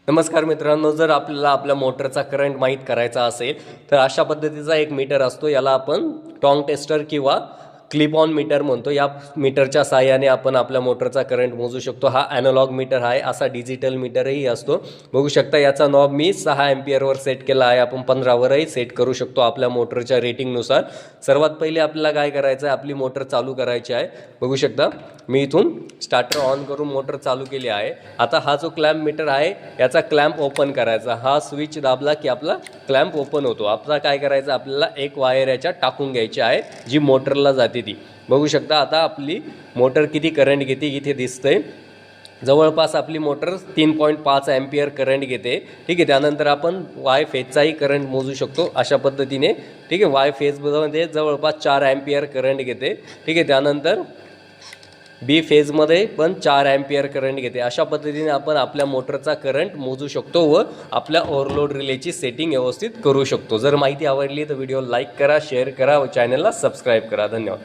नमस्कार मित्रांनो, जर आपल्याला आपल्या मोटरचा करंट माहीत करायचा असेल तर अशा पद्धतीचा एक मीटर असतो. याला आपण टॉंग टेस्टर किंवा क्लिप ऑन मीटर म्हणतो. या मीटरच्या साहाय्याने आपण आपल्या मोटरचा करंट मोजू शकतो. हा ॲनालॉग मीटर आहे. असा डिजिटल मीटरही असतो. बघू शकता याचा नॉब मी 6 एम्पियरवर सेट केला आहे. आपण 15वरही सेट करू शकतो आपल्या मोटरच्या रेटिंगनुसार. सर्वात पहिले आपल्याला काय करायचं आहे, आपली मोटर चालू करायची आहे. बघू शकता मी इथून स्टार्टर ऑन करून मोटर चालू केली आहे. आता हा जो क्लॅम्प मीटर आहे याचा क्लॅम्प ओपन करायचा. हा स्विच दाबला की आपला क्लॅम्प ओपन होतो. आपला काय करायचं, आपल्याला एक वायर याच्यात टाकून घ्यायची आहे जी मोटरला जाते ती. बघू शकता आता आपली मोटर किती करंट घेते इथे दिसतंय. जवळपास आपली मोटर 3.5 एम्पियर करंट घेते. ठीक आहे, त्यानंतर आपण वाय फेजचाही करंट मोजू शकतो अशा पद्धतीने. ठीक आहे, वाय फेजमध्ये जवळपास 4 एम्पियर करंट घेते. ठीक आहे, त्यानंतर बी फेजमध्ये पण 4 एम्पियर करंट घेते. अशा पद्धतीने आपण आपल्या मोटरचा करंट मोजू शकतो व आपल्या ओव्हरलोड रिलेची सेटिंग व्यवस्थित करू शकतो. जर माहिती आवडली तर व्हिडिओ लाईक करा, शेअर करा व चॅनलला सबस्क्राईब करा. धन्यवाद.